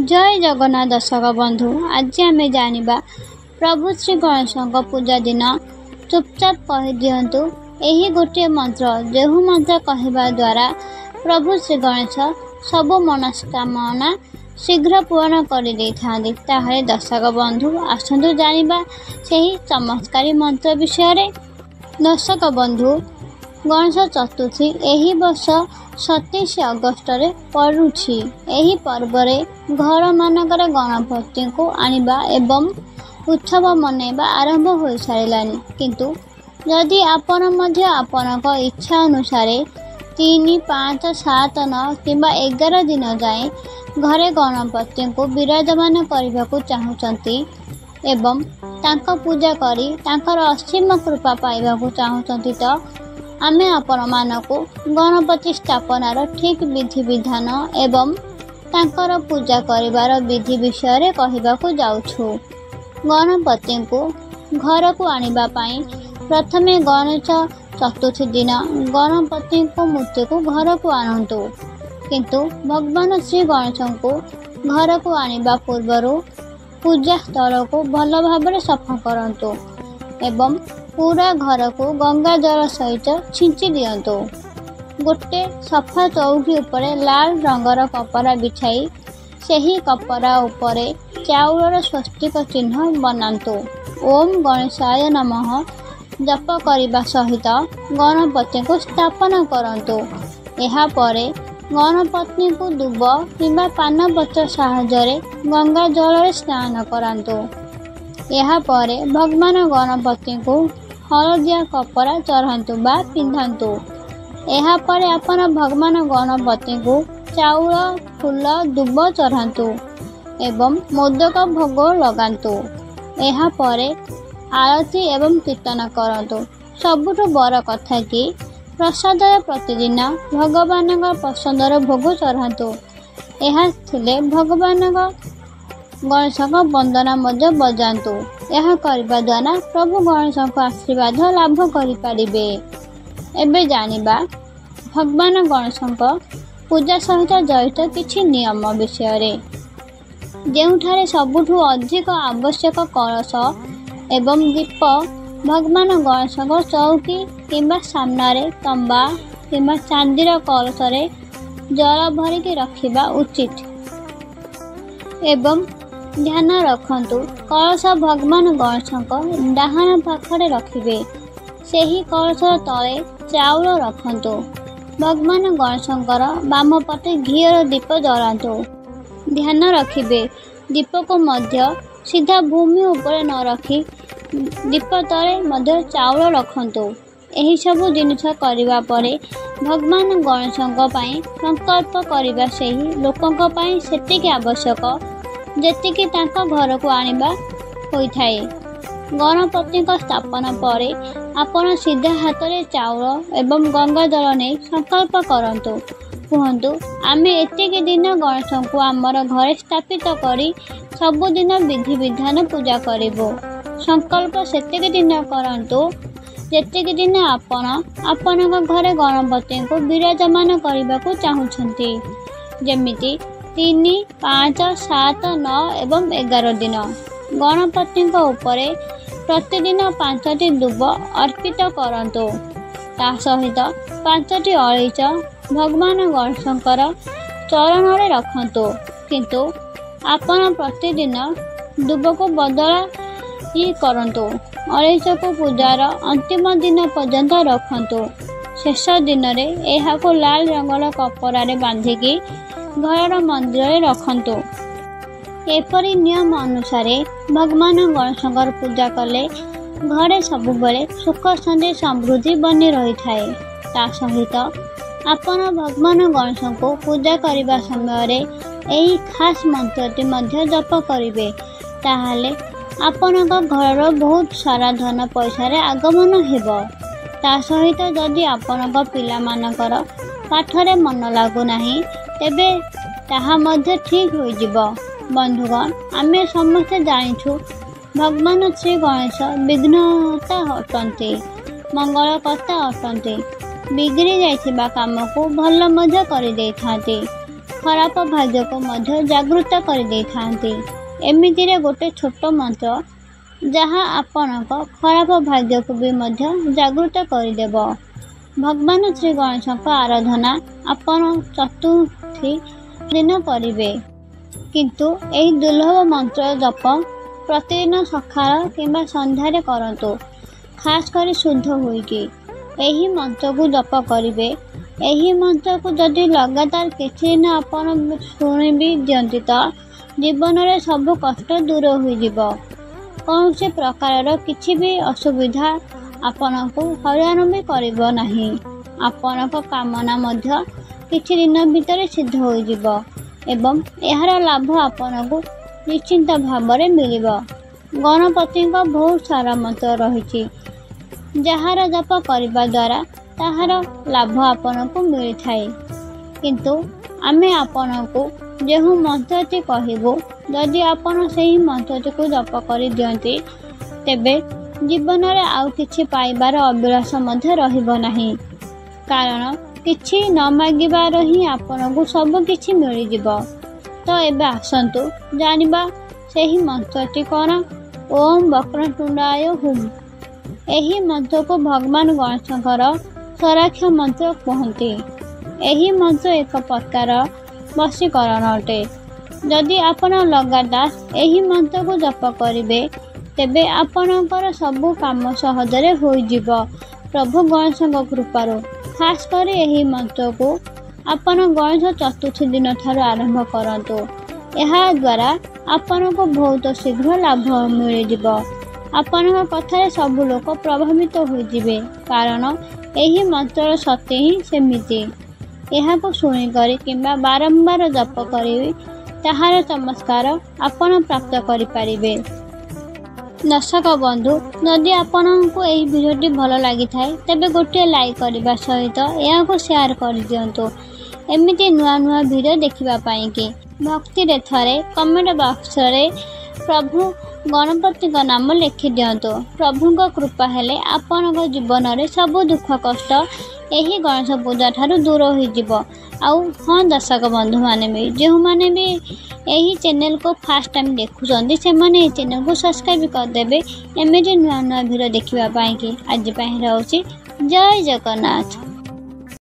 जय जगन्नाथ दर्शक बंधु, आज आम जानिबा प्रभु श्री गणेश पूजा दिन चुपचाप कहि दियंतु एही गोटे मंत्र जेहु मंत्र कहवा द्वारा प्रभु श्री गणेश सबु मनस्कामना शीघ्र पूर्ण कर दर्शक बंधु आसतु जानिबा सेही चमत्कारी मंत्र विषय। दर्शक बंधु, गणेश चतुर्थी एही वर्ष 27 अगस्त रे पड़ुछि। एही पर्व रे घर मानकर गणपति को आनिबा एवं उत्सव मनैबा आरंभ हो सारिलानि, किंतु यदि आपण मध्य आपनक इच्छा अनुसार 3, 5, 7, 9 किंबा 11 दिन जाए घरे गणपति को विराजमान करने को चाहूचंती एवं तांका पूजा करी तांकर असीम कृपा पाइबा को चाहूचंती तो आमे आपण मानकु गणपति स्थापनार ठीक विधि विधान एवं तांकर पूजा करिवार विधि विषय कहबाकू जाउछु। गणपति को घर को आनिबा पाई प्रथमे गणेश चतुर्थी दिन गणपति को मूर्ति को घर को आनंतु, किंतु भगवान श्री गणेश को घर को आनिबा पूर्वरु पूजा स्थल को भल भाव सफा करंतु एवं पूरा घर को गंगा जल सहित छिंची दियंतु। गोटे सफा चौकी उपरे लाल रंगर कपड़ा बिछाई सेही कपड़ा उपरे चाउर स्वस्तिक चिन्ह बनांतु। ओम गणेशाय नमः जप करिबा सहित गणपति को स्थापना करंतु। एहा परे गणपति को दुब किंबा पान पत्र साहाय्य गंगा जल स्नान करांतु। एहा परे भगवान गणपति को हलदिया कपड़ा चढ़ातु बा पिंधातु। एहा परे आपण भगवान गणपति को चाउल फूल दुब चढ़ातु एवं मोदक भोग लगातु। एहा परे आरती एवं कीर्तन करतु। सबुठु बड़ कथा कि प्रसाद प्रतिदिन भगवान पसंदर भोग चढ़ातु। एहा थिले भगवान गणेश वंदना मध्य बजातु। यह करबा द्वारा प्रभु गणेश आशीर्वाद लाभ करिपारिबे। एबे जानिबा भगवान गणेश पूजा सहित जड़ित किछि नियम विषय। जेउठारे सबुठु अधिक आवश्यक कलश एवं दीप भगवान गणेश चौकी किंबा सामने तंबा किंबा चांदीर कलश रे जल भरिकी रखिबा उचित एवं ध्यान रखंतु कलश भगवान गणेश डाहाण पाखरे रखिबे। सेही कलश तले चाउल रखंतु। भगवान गणेश बाम पटे घीर दीप जलांतु। ध्यान रखिबे दीप को मध्य सीधा भूमि ऊपर न रखी दीप तले मध्य चाउल रखंतु। एही सबु जिनिस करिवा परे भगवान गणेश पई संकल्प करिबा सेही लोकंक पई सेतिके आवश्यक जेतिकी तांका घर को आनिबा होइथाए। गणपति स्थापना परे आपण सीधा हाथ रे चाउल एवं गंगा जल ने संकल्प करंतु। कहंतु आमे एतिकी दिन गणेश को आमर घरे स्थापित करी सबुदिन विधि विधान पूजा करिबो। संकल्प सेतिकी दिन करंतु जेतिकी दिन आपणक घरे गणपति को विराजमान करबा को चाहुछंती। जेमिति 3, 5, 7, 9 एवं 11 दिन गणपति उपरे प्रतिदिन 5टी दुब अर्पित करंतु। ता सहित 5टी अलैच भगवान गणेशंकर चरण रे रखंतु, किंतु आपण प्रतिदिन दुब को बदला ही करंतु। अलैच को पूजार अंतिम दिन पर्यंत रखंतु। शेष दिन रे एहा को लाल रंगर कपड़ा रे बांधिकी घर मंदिर रे रखंतु। एपरी नियम अनुसार भगवान गणेश पूजा कले घरे सबुबले सुख शांति समृद्धि बनी रही थाए। ता सहित आपण भगवान गणेश को पूजा करिबा समय रे एही खास मंत्रटी मध्य जप करिवे। ताहाले आपणक घर बहुत सारा धन पैसा रे आगमन हेबो। ता सहित जदि आपणक पिला मानकर पाठरे मन लागु नाही तेबे ताहा मध्य ठीक हो जिवो। बंधुगण, आमे समस्ते जानिछु भगवान श्री गणेश विघ्नता अटंती, मंगलकर्ता अटंती। बिगड़ी जाइथिबा काम को भल मध्य करि देथांती। ଖରାପ ଭାଗ୍ୟକୁ ମଧ୍ୟ ଜାଗୃତ କରିଦେଇଥାନ୍ତି। ଏମିତିରେ ଗୋଟେ ଛୋଟ ମନ୍ତ୍ର ଯାହା ଆପଣଙ୍କ ଖରାପ ଭାଗ୍ୟକୁ ବି ମଧ୍ୟ ଜାଗୃତ କରିଦେବ। ଭଗବାନ ଶ୍ରୀ ଗଣେଶଙ୍କ ଆରାଧନା ଆପଣ ଚତୁର୍ଥୀ ଦିନ କରିବେ, କିନ୍ତୁ ଏହି ଦୁର୍ଲଭ ମନ୍ତ୍ର ଜପ ପ୍ରତିଦିନ ସକାଳ କିମ୍ବା ସନ୍ଧ୍ୟାରେ କରନ୍ତୁ, ଖାସ୍ କରି ଶୁଦ୍ଧ ହୋଇକି ଏହି ମନ୍ତ୍ରକୁ ଜପ କରିବେ। ଏହି ମନ୍ତ୍ରକୁ ଯଦି ଲଗାତାର କିଛି ଦିନ ଆପଣ ଶୁଣିବି ଦିଅନ୍ତି ତ ଜୀବନରେ ସବୁ କଷ୍ଟ ଦୂର ହୋଇଯିବ। କୌଣସି ପ୍ରକାରର କିଛି ବି ଅସୁବିଧା ଆପଣଙ୍କୁ ହଇରାଣ ବି କରିବ ନାହିଁ। ଆପଣଙ୍କ କାମନା ମଧ୍ୟ କିଛି ଦିନ ଭିତରେ ସିଦ୍ଧ ହୋଇଯିବ ଏବଂ ଏହାର ଲାଭ ଆପଣଙ୍କୁ ନିଶ୍ଚିନ୍ତ ଭାବରେ ମିଳିବ। ଗଣପତିଙ୍କ ବହୁତ ସାରା ମନ୍ତ୍ର ରହିଛି ଯାହାର ଜପ କରିବା ଦ୍ୱାରା ତାହାର ଲାଭ ଆପଣଙ୍କୁ ମିଳିଥାଏ, କିନ୍ତୁ ଆମେ ଆପଣଙ୍କୁ ଯେଉଁ ମନ୍ତ୍ରଟି କହିବୁ ଯଦି ଆପଣ ସେହି ମନ୍ତ୍ରଟିକୁ ଜପ କରିଦିଅନ୍ତି ତେବେ ଜୀବନରେ ଆଉ କିଛି ପାଇବାର ଅଭିଳାଷ ମଧ୍ୟ ରହିବ ନାହିଁ, କାରଣ କିଛି ନ ମାଗିବାର ହିଁ ଆପଣଙ୍କୁ ସବୁ କିଛି ମିଳିଯିବ। ତ ଏବେ ଆସନ୍ତୁ ଜାଣିବା ସେହି ମନ୍ତ୍ରଟି କ'ଣ। ଓମ୍ ବକ୍ରତୁଣ୍ଡାୟ ହୁମ୍। ଏହି ମନ୍ତ୍ରକୁ ଭଗବାନ ଗଣେଶଙ୍କର ସ୍ୱରାକ୍ଷ ମନ୍ତ୍ର କୁହନ୍ତି। ଏହି ମନ୍ତ୍ର ଏକ ପ୍ରକାର ବଶୀକରଣ ଅଟେ। ଯଦି ଆପଣ ଲଗାତାର ଏହି ମନ୍ତ୍ରକୁ ଜପ କରିବେ ତେବେ ଆପଣଙ୍କର ସବୁ କାମ ସହଜରେ ହୋଇଯିବ ପ୍ରଭୁ ଗଣେଶଙ୍କ କୃପାରୁ। ଖାସ୍ କରି ଏହି ମନ୍ତ୍ରକୁ ଆପଣ ଗଣେଶ ଚତୁର୍ଥୀ ଦିନ ଠାରୁ ଆରମ୍ଭ କରନ୍ତୁ। ଏହା ଦ୍ୱାରା ଆପଣଙ୍କୁ ବହୁତ ଶୀଘ୍ର ଲାଭ ମିଳିଯିବ। ଆପଣଙ୍କ କଥାରେ ସବୁ ଲୋକ ପ୍ରଭାବିତ ହୋଇଯିବେ, କାରଣ ଏହି ମନ୍ତ୍ରର ଶକ୍ତି ହିଁ ସେମିତି। ଏହାକୁ ଶୁଣିକରି କିମ୍ବା ବାରମ୍ବାର ଜପ କରି ତାହାର ଚମତ୍କାର ଆପଣ ପ୍ରାପ୍ତ କରିପାରିବେ। ଦର୍ଶକ ବନ୍ଧୁ, ଯଦି ଆପଣଙ୍କୁ ଏହି ଭିଡ଼ିଓଟି ଭଲ ଲାଗିଥାଏ ତେବେ ଗୋଟିଏ ଲାଇକ୍ କରିବା ସହିତ ଏହାକୁ ସେୟାର କରିଦିଅନ୍ତୁ ଏମିତି ନୂଆ ନୂଆ ଭିଡ଼ିଓ ଦେଖିବା ପାଇଁକି। ଭକ୍ତିରେ ଥରେ କମେଣ୍ଟ ବକ୍ସରେ ପ୍ରଭୁ ଗଣପତିଙ୍କ ନାମ ଲେଖିଦିଅନ୍ତୁ। ପ୍ରଭୁଙ୍କ କୃପା ହେଲେ ଆପଣଙ୍କ ଜୀବନରେ ସବୁ ଦୁଃଖ କଷ୍ଟ ଏହି ଗଣେଶ ପୂଜା ଠାରୁ ଦୂର ହୋଇଯିବ। ଆଉ ହଁ ଦର୍ଶକ ବନ୍ଧୁମାନେ ବି ଯେଉଁମାନେ ବି ଏହି ଚ୍ୟାନେଲକୁ ଫାଷ୍ଟ ଟାଇମ୍ ଦେଖୁଛନ୍ତି ସେମାନେ ଏହି ଚ୍ୟାନେଲକୁ ସବସ୍କ୍ରାଇବ୍ କରିଦେବେ ଏମିତି ନୂଆ ନୂଆ ଭିଡ଼ିଓ ଦେଖିବା ପାଇଁକି। ଆଜି ପାଇଁ ରହୁଛି। ଜୟ ଜଗନ୍ନାଥ।